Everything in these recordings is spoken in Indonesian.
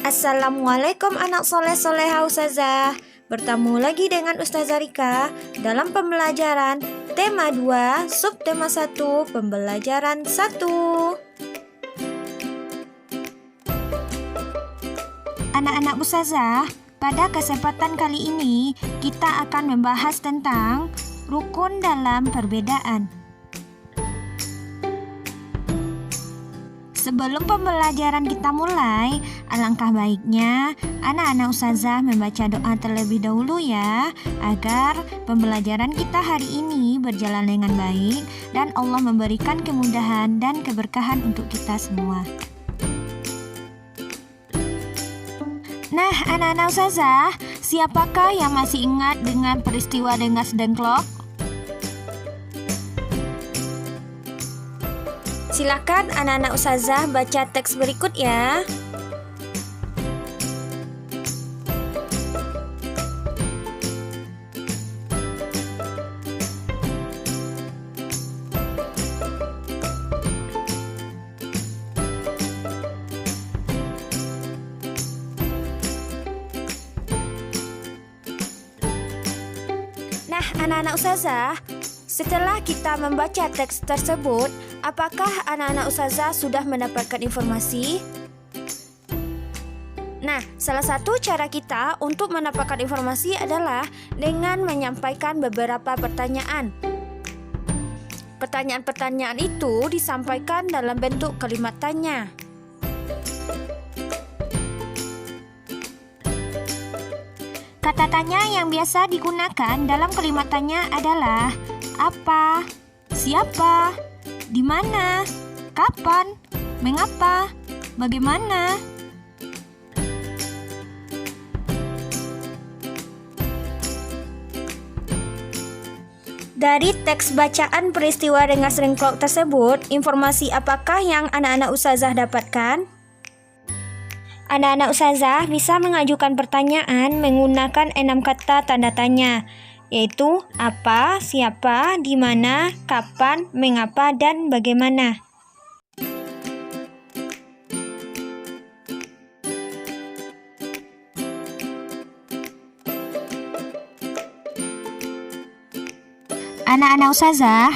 Assalamualaikum anak soleh soleha Ustazah. Bertemu lagi dengan Ustazah Rika dalam pembelajaran tema 2, subtema 1, pembelajaran 1. Anak-anak Ustazah, pada kesempatan kali ini kita akan membahas tentang rukun dalam perbedaan. Sebelum pembelajaran kita mulai, alangkah baiknya anak-anak Ustazah membaca doa terlebih dahulu ya, agar pembelajaran kita hari ini berjalan dengan baik dan Allah memberikan kemudahan dan keberkahan untuk kita semua. Nah, anak-anak Ustazah, siapakah yang masih ingat dengan peristiwa Rengas Dengklok? Silakan anak-anak Ustazah baca teks berikut ya. Nah, anak-anak Ustazah, setelah kita membaca teks tersebut, apakah anak-anak Ustazah sudah mendapatkan informasi? Nah, salah satu cara kita untuk mendapatkan informasi adalah dengan menyampaikan beberapa pertanyaan. Pertanyaan-pertanyaan itu disampaikan dalam bentuk kalimat tanya. Kata tanya yang biasa digunakan dalam kalimat tanya adalah apa, siapa, di mana, kapan, mengapa, bagaimana. Dari teks bacaan peristiwa Rengas Dengklok tersebut, informasi apakah yang anak-anak Ustazah dapatkan? Anak-anak Ustazah bisa mengajukan pertanyaan menggunakan 6 kata tanda tanya, yaitu apa, siapa, di mana, kapan, mengapa, dan bagaimana. Anak-anak Ustazah,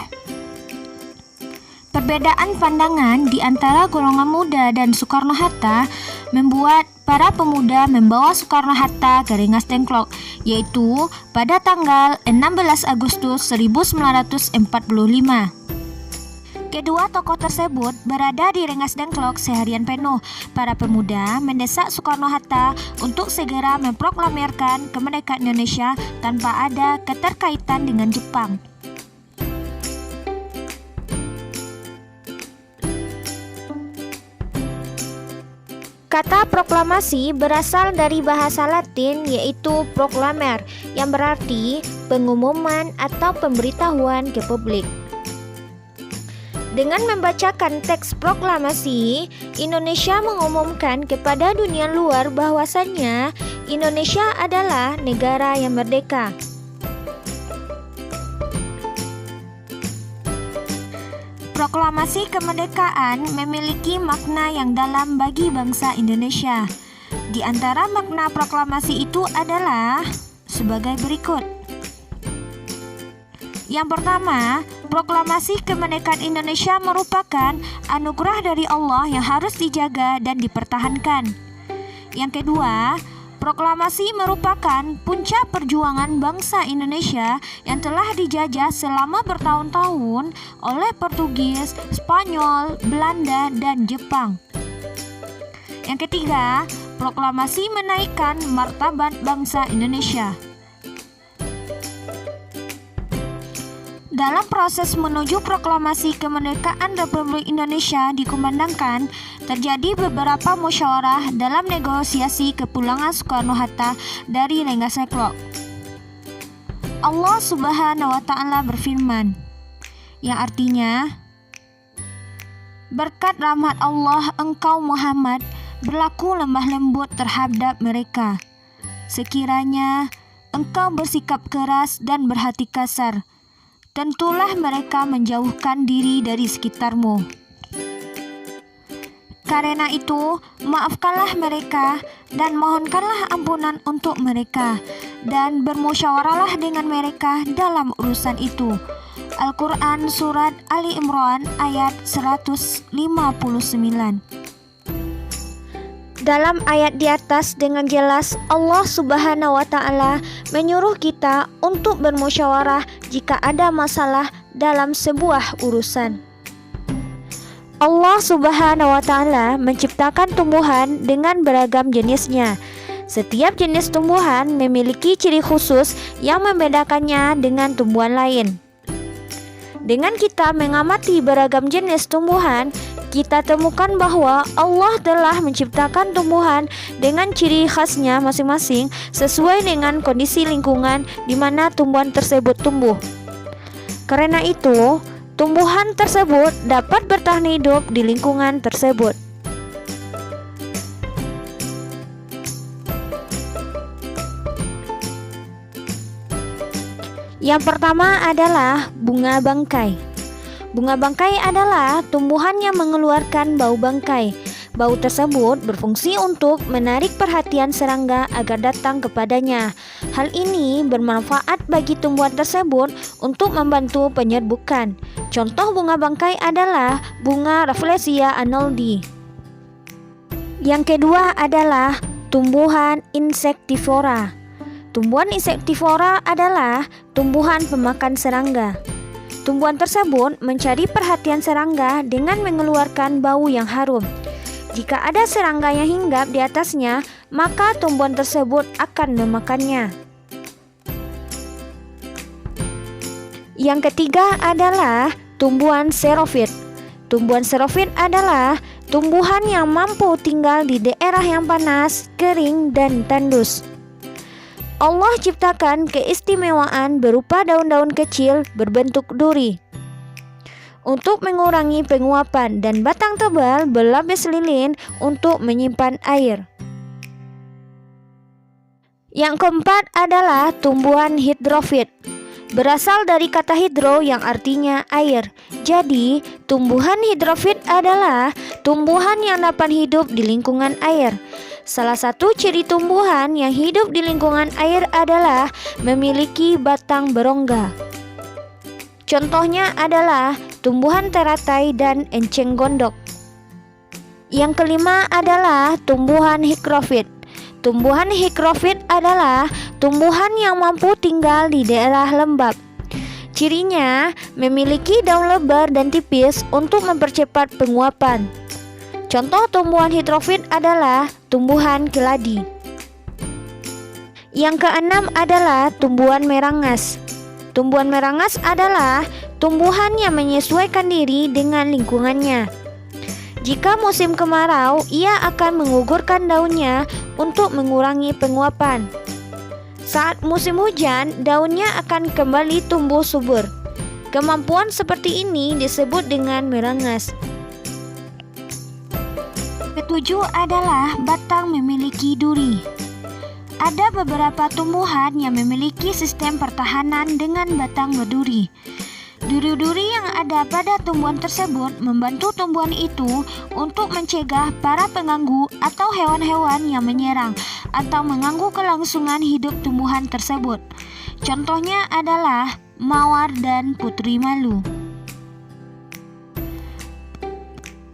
perbedaan pandangan di antara golongan muda dan Soekarno-Hatta membuat para pemuda membawa Soekarno-Hatta ke Rengas Dengklok, yaitu pada tanggal 16 Agustus 1945. Kedua tokoh tersebut berada di Rengas Dengklok seharian penuh. Para pemuda mendesak Soekarno-Hatta untuk segera memproklamirkan kemerdekaan Indonesia tanpa ada keterkaitan dengan Jepang. Kata proklamasi berasal dari bahasa Latin yaitu proclamer, yang berarti pengumuman atau pemberitahuan ke publik. Dengan membacakan teks proklamasi, Indonesia mengumumkan kepada dunia luar bahwasannya Indonesia adalah negara yang merdeka. Proklamasi kemerdekaan memiliki makna yang dalam bagi bangsa Indonesia. Di antara makna proklamasi itu adalah sebagai berikut. Yang pertama, proklamasi kemerdekaan Indonesia merupakan anugerah dari Allah yang harus dijaga dan dipertahankan. Yang kedua, proklamasi merupakan puncak perjuangan bangsa Indonesia yang telah dijajah selama bertahun-tahun oleh Portugis, Spanyol, Belanda, dan Jepang. Yang ketiga, proklamasi menaikkan martabat bangsa Indonesia. Dalam proses menuju proklamasi kemerdekaan Republik Indonesia dikumandangkan, terjadi beberapa musyawarah dalam negosiasi kepulangan Soekarno-Hatta dari Rengas Dengklok. Allah Subhanahu wa Ta'ala berfirman, yang artinya, berkat rahmat Allah engkau Muhammad berlaku lemah lembut terhadap mereka. Sekiranya engkau bersikap keras dan berhati kasar, tentulah mereka menjauhkan diri dari sekitarmu. Karena itu, maafkanlah mereka dan mohonkanlah ampunan untuk mereka, dan bermusyawarahlah dengan mereka dalam urusan itu. Al-Quran Surat Ali Imran ayat 159. Dalam ayat di atas dengan jelas Allah Subhanahu wa Ta'ala menyuruh kita untuk bermusyawarah jika ada masalah dalam sebuah urusan. Allah Subhanahu wa Ta'ala menciptakan tumbuhan dengan beragam jenisnya. Setiap jenis tumbuhan memiliki ciri khusus yang membedakannya dengan tumbuhan lain. Dengan kita mengamati beragam jenis tumbuhan, kita temukan bahwa Allah telah menciptakan tumbuhan dengan ciri khasnya masing-masing sesuai dengan kondisi lingkungan di mana tumbuhan tersebut tumbuh. Karena itu, tumbuhan tersebut dapat bertahan hidup di lingkungan tersebut. Yang pertama adalah bunga bangkai. Bunga bangkai adalah tumbuhan yang mengeluarkan bau bangkai. Bau tersebut berfungsi untuk menarik perhatian serangga agar datang kepadanya. Hal ini bermanfaat bagi tumbuhan tersebut untuk membantu penyerbukan. Contoh bunga bangkai adalah bunga Rafflesia arnoldi. Yang kedua adalah tumbuhan insektivora. Tumbuhan insektivora adalah tumbuhan pemakan serangga. Tumbuhan tersebut mencari perhatian serangga dengan mengeluarkan bau yang harum. Jika ada serangga yang hinggap di atasnya, maka tumbuhan tersebut akan memakannya. Yang ketiga adalah tumbuhan xerophyt. Tumbuhan xerophyt adalah tumbuhan yang mampu tinggal di daerah yang panas, kering, dan tandus. Allah ciptakan keistimewaan berupa daun-daun kecil berbentuk duri untuk mengurangi penguapan dan batang tebal berlapis lilin untuk menyimpan air. Yang keempat adalah tumbuhan hidrofit. Berasal dari kata hidro yang artinya air. Jadi, tumbuhan hidrofit adalah tumbuhan yang dapat hidup di lingkungan air. Salah satu ciri tumbuhan yang hidup di lingkungan air adalah memiliki batang berongga. Contohnya adalah tumbuhan teratai dan enceng gondok. Yang kelima adalah tumbuhan higrofit. Tumbuhan higrofit adalah tumbuhan yang mampu tinggal di daerah lembab. Cirinya memiliki daun lebar dan tipis untuk mempercepat penguapan. Contoh tumbuhan hidrofit adalah tumbuhan keladi. Yang keenam adalah tumbuhan merangas. Tumbuhan merangas adalah tumbuhan yang menyesuaikan diri dengan lingkungannya. Jika musim kemarau, ia akan mengugurkan daunnya untuk mengurangi penguapan. Saat musim hujan, daunnya akan kembali tumbuh subur. Kemampuan seperti ini disebut dengan merangas. Ketujuh adalah batang memiliki duri. Ada beberapa tumbuhan yang memiliki sistem pertahanan dengan batang berduri. Duri-duri yang ada pada tumbuhan tersebut membantu tumbuhan itu untuk mencegah para pengganggu atau hewan-hewan yang menyerang atau mengganggu kelangsungan hidup tumbuhan tersebut. Contohnya adalah mawar dan putri malu.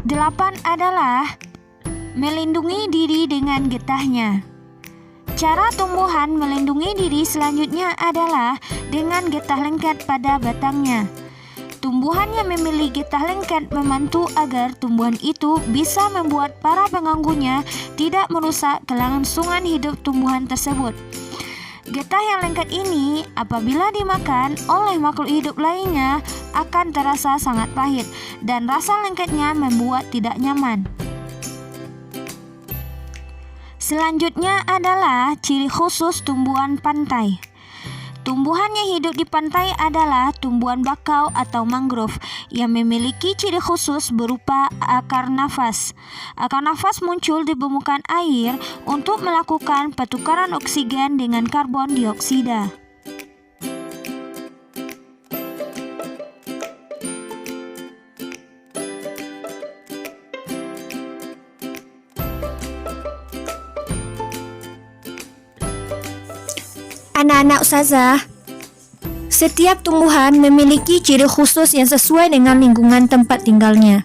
8 adalah melindungi diri dengan getahnya. Cara tumbuhan melindungi diri selanjutnya adalah dengan getah lengket pada batangnya. Tumbuhan yang memiliki getah lengket membantu agar tumbuhan itu bisa membuat para pengganggunya tidak merusak kelangsungan hidup tumbuhan tersebut. Getah yang lengket ini apabila dimakan oleh makhluk hidup lainnya akan terasa sangat pahit dan rasa lengketnya membuat tidak nyaman. Selanjutnya adalah ciri khusus tumbuhan pantai. Tumbuhan yang hidup di pantai adalah tumbuhan bakau atau mangrove yang memiliki ciri khusus berupa akar nafas. Akar nafas muncul di permukaan air untuk melakukan pertukaran oksigen dengan karbon dioksida. Anak-anak ustazah, setiap tumbuhan memiliki ciri khusus yang sesuai dengan lingkungan tempat tinggalnya.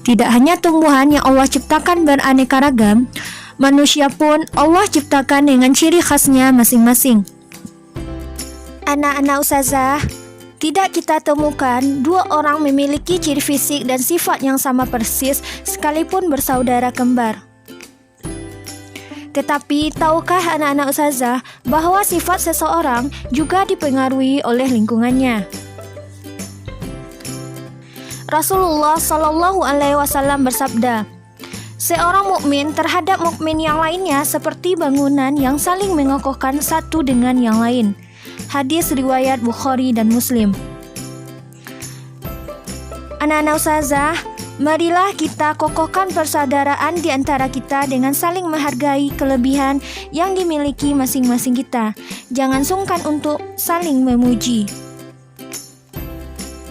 Tidak hanya tumbuhan yang Allah ciptakan beraneka ragam, manusia pun Allah ciptakan dengan ciri khasnya masing-masing. Anak-anak ustazah, tidak kita temukan dua orang memiliki ciri fisik dan sifat yang sama persis sekalipun bersaudara kembar. Tetapi tahukah anak-anak ustazah bahwa sifat seseorang juga dipengaruhi oleh lingkungannya? Rasulullah Shallallahu Alaihi Wasallam bersabda, seorang mukmin terhadap mukmin yang lainnya seperti bangunan yang saling mengokohkan satu dengan yang lain. Hadis riwayat Bukhari dan Muslim. Anak-anak ustazah, marilah kita kokohkan persaudaraan di antara kita dengan saling menghargai kelebihan yang dimiliki masing-masing kita. Jangan sungkan untuk saling memuji.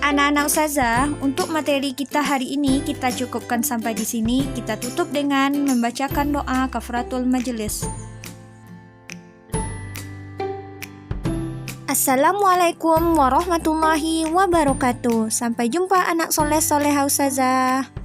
Anak-anak ustazah, untuk materi kita hari ini kita cukupkan sampai di sini. Kita tutup dengan membacakan doa kafaratul majelis. Assalamualaikum warahmatullahi wabarakatuh. Sampai jumpa anak soleh-solehah ustazah.